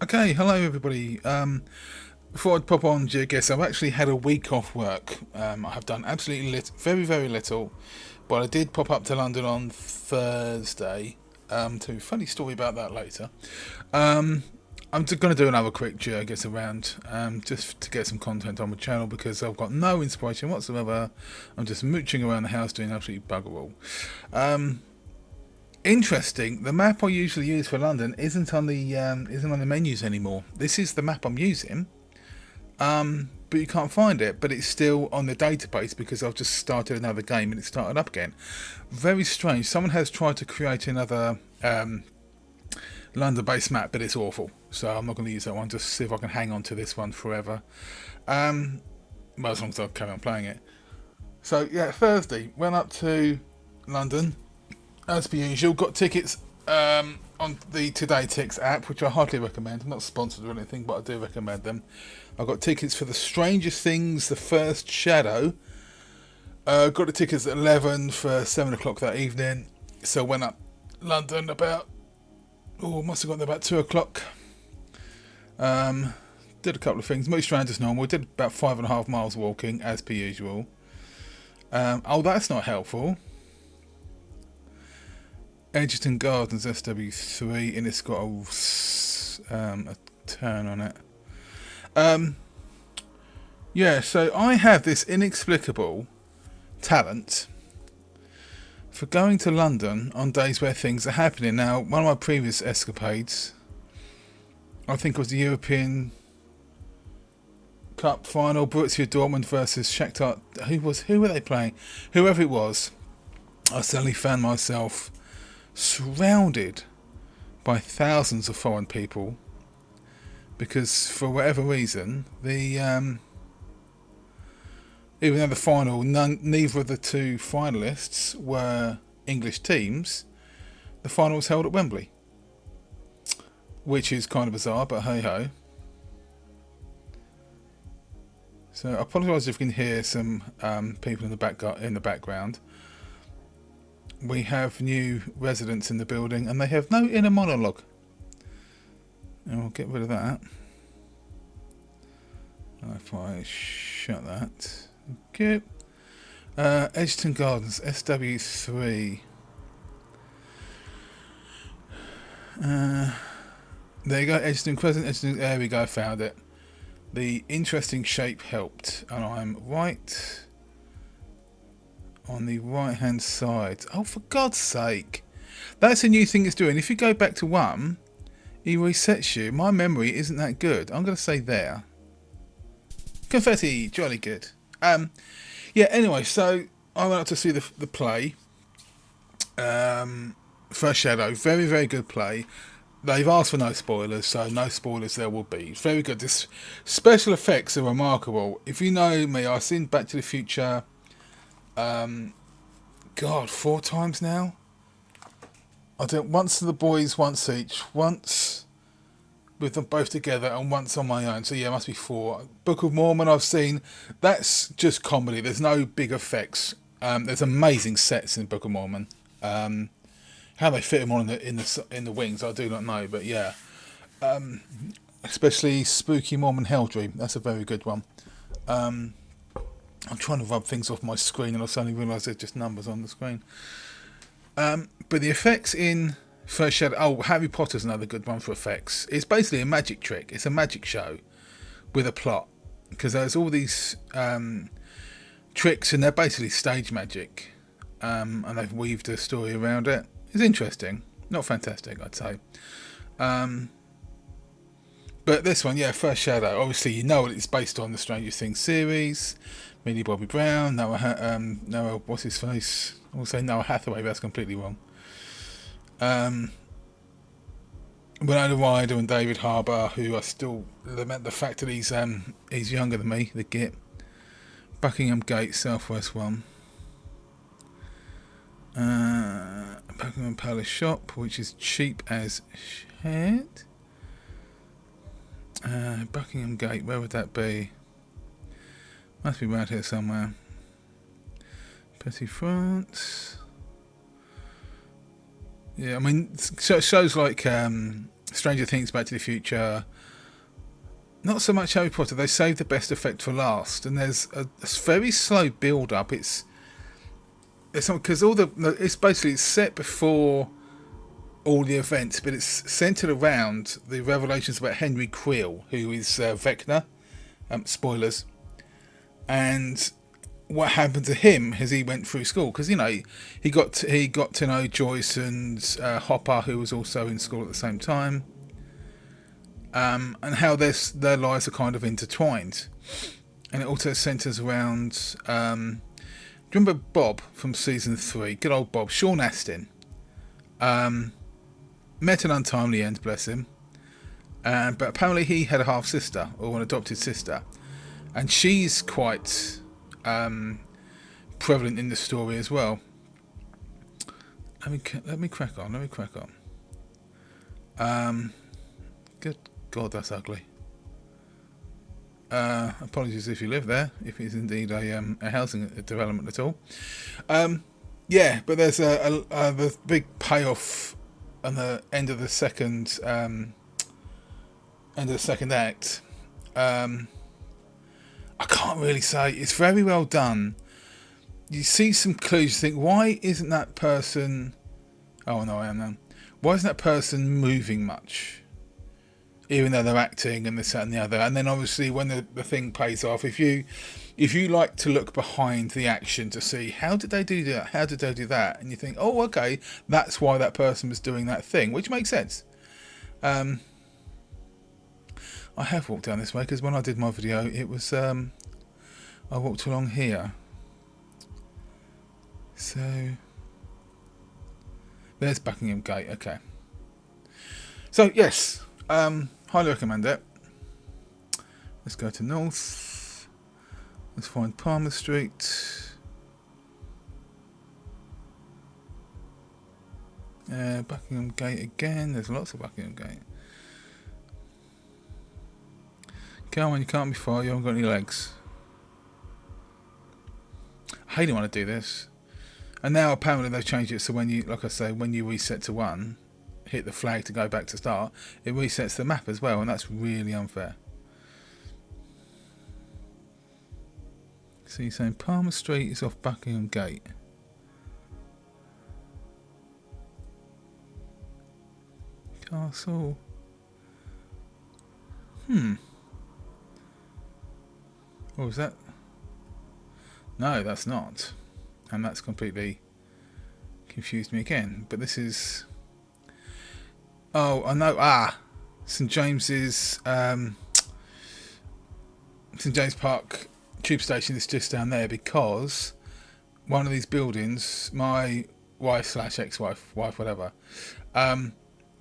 Okay, hello everybody. Before I pop on Geoguessr, I've actually had a week off work. I have done absolutely very, very little, but I did pop up to London on Thursday. Funny story about that later. Um, I'm just going to do another quick Geoguessr round, just to get some content on my channel because I've got no inspiration whatsoever. I'm just mooching around the house doing absolutely bugger all. Interesting. The map I usually use for London isn't on the menus anymore. This is the map I'm using, but you can't find it. But it's still on the database because I've just started another game and it started up again. Very strange. Someone has tried to create another London-based map, but it's awful. So I'm not going to use that one. Just see if I can hang on to this one forever. Well, as long as I carry on playing it. So yeah, Thursday went up to London. As per usual, got tickets on the Today Tix app, which I hardly recommend. I'm not sponsored or anything, but I do recommend them. I got tickets for The Strangest Things, The First Shadow. Got the tickets at 11 for 7 o'clock that evening. So went up London must have got there about 2 o'clock. Did a couple of things. Most round as normal. Did about 5.5 miles walking, as per usual. That's not helpful. Edgerton Gardens SW3, and it's got a turn on it. So I have this inexplicable talent for going to London on days where things are happening. Now, one of my previous escapades, I think it was the European Cup final, Borussia Dortmund versus Shakhtar. Who were they playing? Whoever it was, I suddenly found myself surrounded by thousands of foreign people because for whatever reason even though the final neither of the two finalists were English teams, the final was held at Wembley, which is kind of bizarre, but hey ho. So I apologise if you can hear some people in the background. We have new residents in the building and they have no inner monologue. And we'll get rid of that. If I shut that. Okay. Edgerton Gardens, SW3. There you go, Edgerton Crescent, Edgerton. There we go, found it. The interesting shape helped. And I'm right on the right hand side. Oh, for God's sake. That's a new thing it's doing. If you go back to 1, he resets you. My memory isn't that good. I'm going to say there. Confetti. Jolly good. Anyway, so I went out to see the play. First Shadow. Very, very good play. They've asked for no spoilers, so no spoilers there will be. Very good. This special effects are remarkable. If you know me, I've seen Back to the Future 4 times now. I did it once to the boys, once each. Once with them both together and once on my own. So yeah, it must be 4. Book of Mormon I've seen. That's just comedy. There's no big effects. There's amazing sets in Book of Mormon. How they fit them on in the wings, I do not know. But yeah, especially Spooky Mormon Hell Dream. That's a very good one. I'm trying to rub things off my screen and I suddenly realise there's just numbers on the screen. But the effects in First Shadow... Oh, Harry Potter's another good one for effects. It's basically a magic trick. It's a magic show with a plot. Because there's all these tricks and they're basically stage magic. And they've weaved a story around it. It's interesting. Not fantastic, I'd say. But this one, yeah, First Shadow. Obviously, you know it's based on the Stranger Things series. Millie Bobby Brown, Noah, what's his face? I will say Noah Hathaway, but that's completely wrong. Winona Ryder and David Harbour, who I still lament the fact that he's younger than me, the git. Buckingham Gate, Southwest 1. Buckingham Palace Shop, which is cheap as shit. Buckingham Gate, where would that be? Must be around here somewhere. Petit France. Yeah, I mean, shows like Stranger Things, Back to the Future. Not so much Harry Potter. They saved the best effect for last, and there's a very slow build up. It's because it's set before all the events, but it's centered around the revelations about Henry Creel, who is Vecna. Spoilers. And what happened to him as he went through school? Because he got to know Joyce and Hopper, who was also in school at the same time. And how their lives are kind of intertwined. And it also centres around... do you remember Bob from season 3? Good old Bob. Sean Astin. Met an untimely end, bless him. But apparently he had a half-sister, or an adopted sister. And she's quite prevalent in the story as well. Let me crack on. Good God, that's ugly. Apologies if you live there, if it's indeed a housing development at all. Yeah, but there's the big payoff on the end of the second act. I can't really say. It's very well done. You see some clues. You think, why isn't that person... Oh, no, I am now. Why isn't that person moving much? Even though they're acting and this, that and the other. And then obviously when the thing pays off, if you like to look behind the action to see, how did they do that? How did they do that? And you think, oh, okay, that's why that person was doing that thing, which makes sense. I have walked down this way because when I did my video, it was I walked along here. So there's Buckingham Gate. Okay. So yes, highly recommend it. Let's go to north. Let's find Palmer Street. Buckingham Gate again. There's lots of Buckingham Gate. Come on, you can't be far, you haven't got any legs. I hate it when I do this. And now apparently they've changed it so when you, like I say, when you reset to 1, hit the flag to go back to start, it resets the map as well, and that's really unfair. So you're saying Palmer Street is off Buckingham Gate. Castle. Or was that? No, that's not. And that's completely confused me again. But this is... Oh, I know. St James's... St James Park tube station is just down there because one of these buildings, my wife / ex-wife, wife, whatever,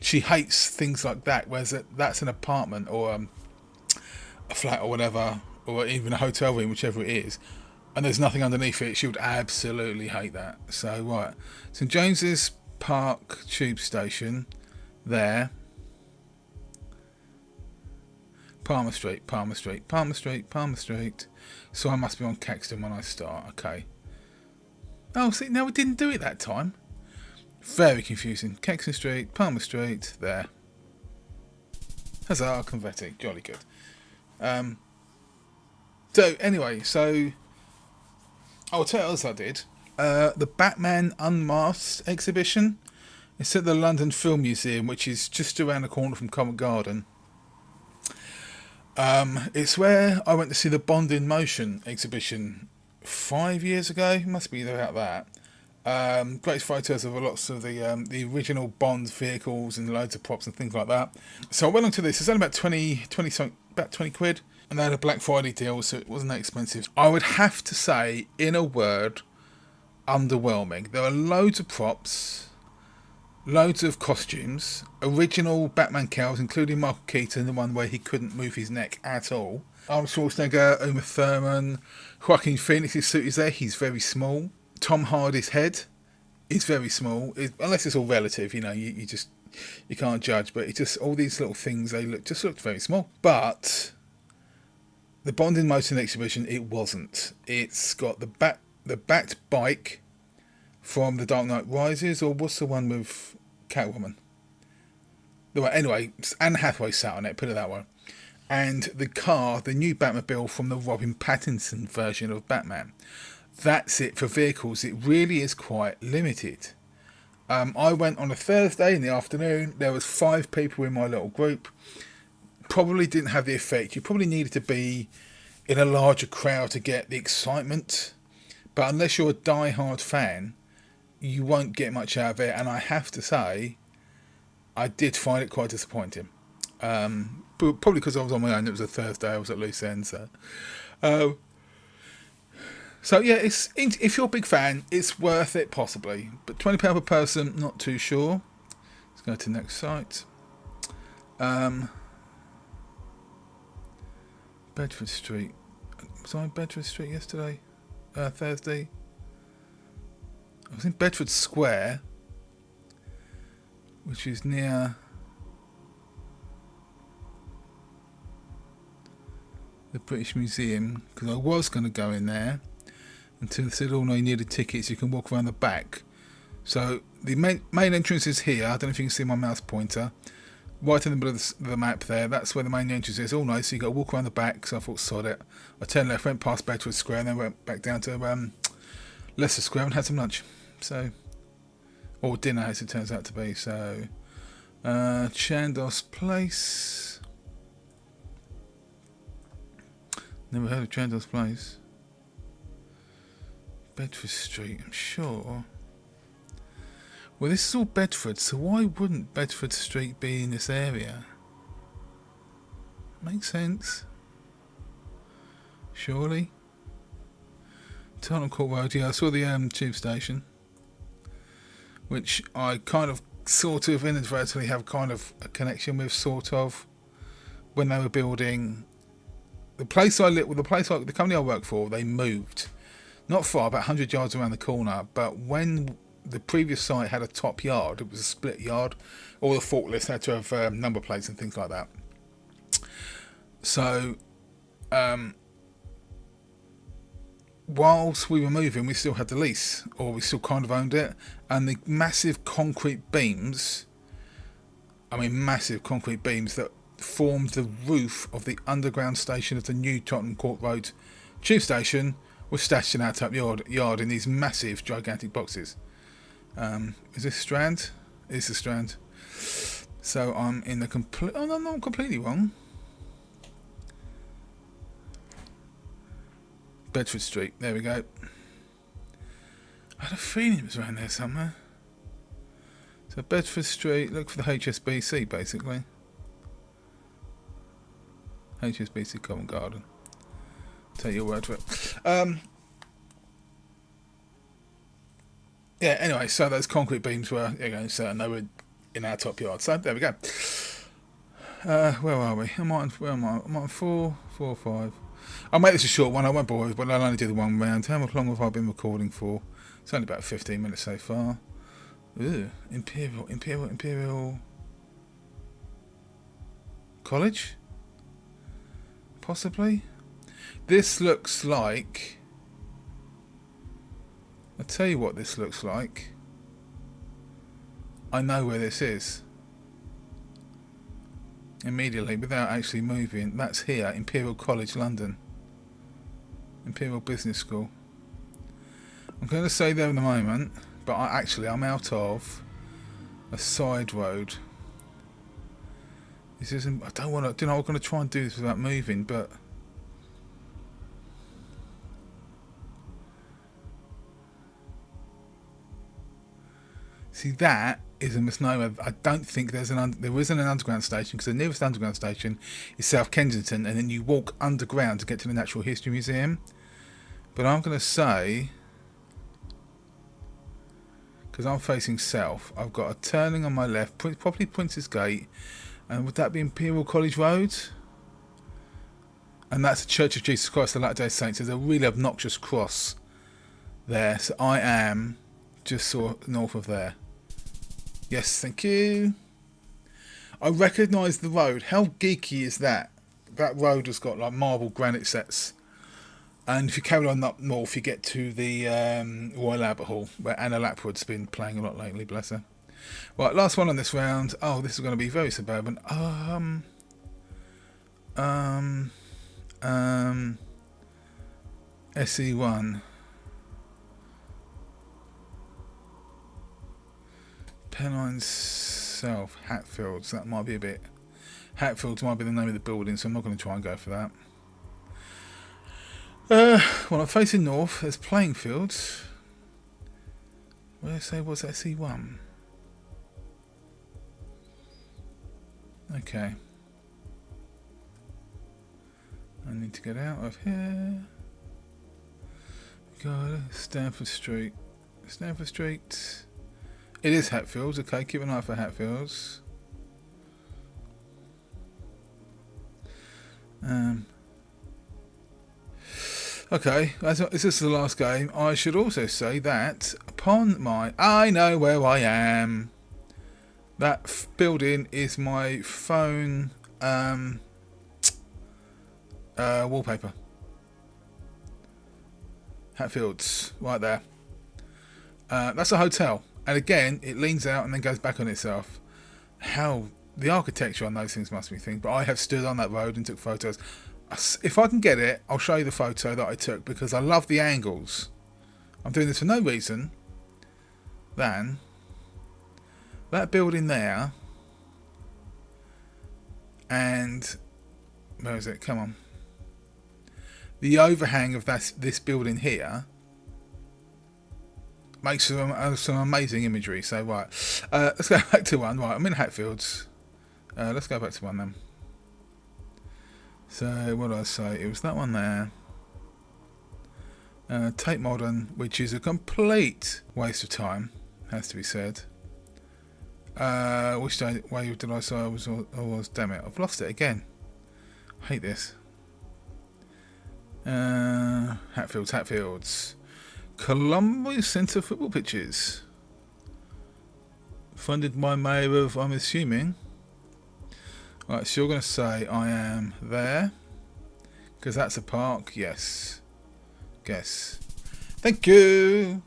she hates things like that, whereas that's an apartment or a flat or whatever, or even a hotel room, whichever it is, and there's nothing underneath it. She would absolutely hate that. So right, St James's Park tube station there. Palmer Street. So I must be on Caxton when I start. Okay. Oh, see, no, we didn't do it that time. Very confusing. Caxton Street, Palmer Street, there. Huzzah, confetti. Jolly good. So, anyway, I'll tell you what else I did. The Batman Unmasked exhibition. It's at the London Film Museum, which is just around the corner from Covent Garden. It's where I went to see the Bond in Motion exhibition 5 years ago. It must be about that. Great photos of lots of the original Bond vehicles and loads of props and things like that. So I went on to this. It's only about 20 quid. And they had a Black Friday deal, so it wasn't that expensive. I would have to say, in a word, underwhelming. There are loads of props, loads of costumes, original Batman cows, including Michael Keaton, the one where he couldn't move his neck at all. Arnold Schwarzenegger, Uma Thurman, Joaquin Phoenix's suit is there. He's very small. Tom Hardy's head is very small, unless it's all relative. You can't judge. But it's just all these little things. They looked very small. But the Bond in Motion exhibition, it wasn't. It's got the Bat bike from The Dark Knight Rises, or what's the one with Catwoman? Well, anyway, Anne Hathaway sat on it, put it that way. And the car, the new Batmobile from the Robin Pattinson version of Batman. That's it for vehicles. It really is quite limited. I went on a Thursday in the afternoon. There was 5 people in my little group. Probably didn't have the effect. You probably needed to be in a larger crowd to get the excitement. But unless you're a die-hard fan, you won't get much out of it. And I have to say, I did find it quite disappointing. But probably because I was on my own. It was a Thursday. I was at loose end. So yeah, if you're a big fan, it's worth it possibly. But £20 per person, not too sure. Let's go to the next site. Bedford Street. Was I in Bedford Street yesterday? Thursday. I was in Bedford Square, which is near the British Museum, because I was going to go in there until they said, oh no, you needed tickets, you can walk around the back. So the main entrance is here. I don't know if you can see my mouse pointer. Right in the middle of the map there, that's where the main entrance is. All nice, so you got to walk around the back, so I thought, sod it. I turned left, went past Bedford Square, and then went back down to Leicester Square and had some lunch. So, or dinner as it turns out to be. So, Chandos Place. Never heard of Chandos Place. Bedford Street, I'm sure. Well, this is all Bedford, so why wouldn't Bedford Street be in this area? Makes sense. Surely. Tottenham Court Road, yeah, I saw the tube station, which I kind of, sort of, inadvertently have kind of a connection with, sort of, when they were building the place I live with, the company I work for. They moved not far, about 100 yards around the corner, but when the previous site had a top yard, it was a split yard. All the forklifts had to have number plates and things like that. So, whilst we were moving, we still had the lease, or we still kind of owned it. And the massive concrete beams, massive concrete beams that formed the roof of the underground station of the new Tottenham Court Road tube station were stashed in our top yard in these massive, gigantic boxes. Is this Strand? It's the Strand. So I'm in the complete... Oh, no, I'm not completely wrong. Bedford Street. There we go. I had a feeling it was around there somewhere. So Bedford Street, look for the HSBC, basically. HSBC Covent Garden. Take your word for it. Yeah, anyway, so those concrete beams were, so they were in our top yard. So there we go. Where are we? Where am I? I'm on 4 or 5. I'll make this a short one. I won't bore you, but I'll only do the one round. How long have I been recording for? It's only about 15 minutes so far. Ooh, Imperial College? Possibly? This looks like... I'll tell you what this looks like. I know where this is. Immediately, without actually moving. That's here, Imperial College, London. Imperial Business School. I'm going to say there in a moment, but I'm out of a side road. This isn't... I don't want to... I'm going to try and do this without moving, but... See, that is a misnomer. I don't think there isn't an underground station, because the nearest underground station is South Kensington, and then you walk underground to get to the Natural History Museum. But I'm going to say, because I'm facing south, I've got a turning on my left, probably Prince's Gate, and would that be Imperial College Road? And that's the Church of Jesus Christ of Latter-day Saints. There's a really obnoxious cross there, so I am just sort of north of there. Yes, thank you. I recognise the road. How geeky is that? That road has got like marble granite sets. And if you carry on up north, you get to the Royal Albert Hall, where Anna Lapwood's been playing a lot lately, bless her. Right, last one on this round. Oh, this is going to be very suburban. SE1. Pennines South, Hatfields. That might be a bit. Hatfields might be the name of the building, so I'm not going to try and go for that. Well, I'm facing north. There's playing fields. Where did I say was SE1? Okay. I need to get out of here. Got Stanford Street. Stanford Street. It is Hatfields. Okay, keep an eye for Hatfields. Okay, as this is the last game, I should also say that upon my... I know where I am. That building is my phone wallpaper. Hatfields, right there. That's a hotel. And again, it leans out and then goes back on itself. How the architecture on those things must be things. But I have stood on that road and took photos. If I can get it, I'll show you the photo that I took because I love the angles. I'm doing this for no reason than that building there and where is it? Come on. The overhang of this building here makes some amazing imagery. So right, let's go back to one. Right, I'm in Hatfields. Let's go back to one then. So what did I say? It was that one there. Tate Modern, which is a complete waste of time, has to be said. Which way did I say I was? Damn it, I've lost it again. I hate this. Hatfields. Columbia Centre football pitches. Funded by Mayor of, I'm assuming. Right, so you're going to say I am there. Because that's a park. Yes. Guess. Thank you.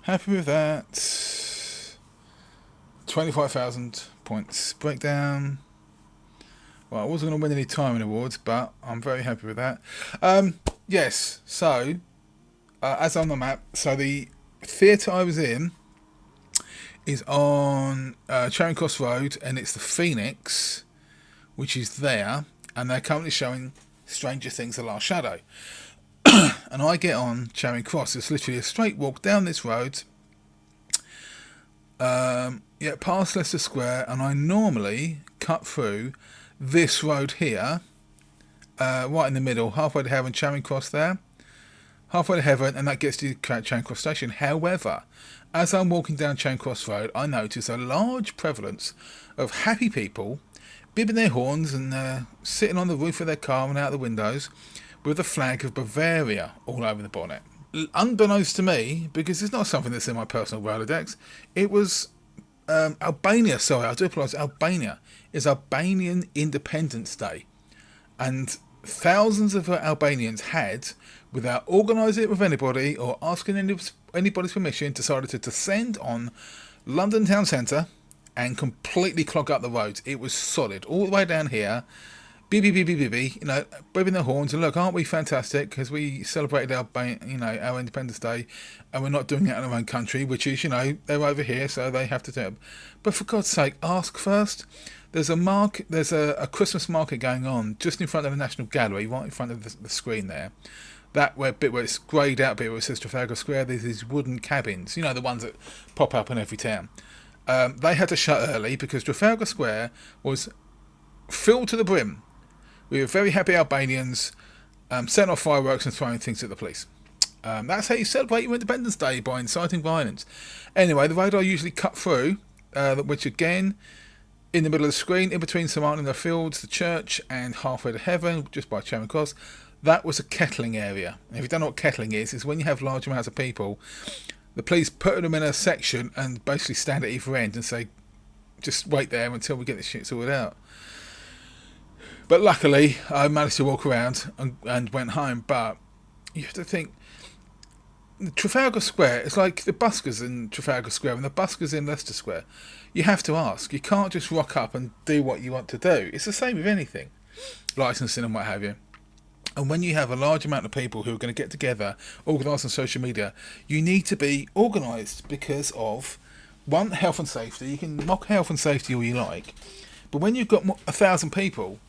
Happy with that. 25,000 points. Breakdown. Well, I wasn't going to win any timing awards, but I'm very happy with that. Yes, so, as on the map, so the theatre I was in is on Charing Cross Road, and it's the Phoenix, which is there, and they're currently showing Stranger Things: The Last Shadow. And I get on Charing Cross. It's literally a straight walk down this road, past Leicester Square, and I normally cut through this road here, right in the middle, halfway to Heaven, Charing Cross there, halfway to Heaven, and that gets to Charing Cross Station. However, as I'm walking down Charing Cross Road, I notice a large prevalence of happy people bibbing their horns and sitting on the roof of their car and out the windows with the flag of Bavaria all over the bonnet. Unbeknownst to me, because it's not something that's in my personal Rolodex, it was Albania, sorry, I do apologise, Albania is Albanian Independence Day. And thousands of Albanians had, without organising it with anybody or asking anybody's permission, decided to descend on London town centre and completely clog up the roads. It was solid all the way down here. Beep, beep, beep, beep, beep, beep, you know, waving their horns and look, aren't we fantastic? Because we celebrated our Independence Day, and we're not doing it in our own country, which is, they're over here, so they have to do it. But for God's sake, ask first. There's a Christmas market going on just in front of the National Gallery, right in front of the screen there. That bit where it's greyed out bit where it says Trafalgar Square, there's these wooden cabins, the ones that pop up in every town. They had to shut early because Trafalgar Square was filled to the brim. We were very happy Albanians setting off fireworks and throwing things at the police. That's how you celebrate your Independence Day, by inciting violence. Anyway, the road I usually cut through, which again, in the middle of the screen, in between St Martin in the Fields, the church, and halfway to Heaven, just by Charing Cross, that was a kettling area. And if you don't know what kettling is, it's when you have large amounts of people, the police put them in a section and basically stand at either end and say, just wait there until we get this shit sorted out. But luckily, I managed to walk around and went home. But you have to think, Trafalgar Square is like the buskers in Trafalgar Square and the buskers in Leicester Square. You have to ask. You can't just rock up and do what you want to do. It's the same with anything, licensing and what have you. And when you have a large amount of people who are going to get together, organised on social media, you need to be organised because of, one, health and safety. You can mock health and safety all you like, but when you've got 1,000 people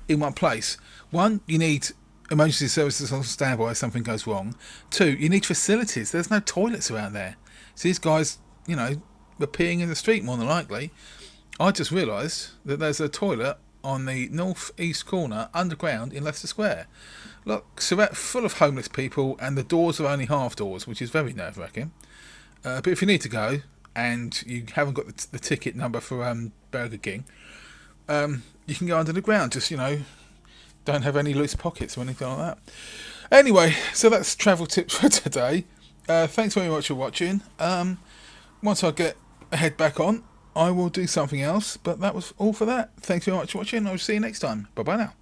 in one place, one, you need emergency services on standby if something goes wrong. Two, you need facilities. There's no toilets around there. So these guys, were peeing in the street more than likely. I just realised that there's a toilet on the north-east corner underground in Leicester Square. Look, full of homeless people, and the doors are only half doors, which is very nerve-wracking. But if you need to go and you haven't got the ticket number for Burger King, you can go under the ground. Just don't have any loose pockets or anything like that. Anyway, so that's travel tips for today. Thanks very much for watching. Once I get a head back on, I will do something else, but that was all for that. Thanks very much for watching. I'll see you next time. Bye bye now.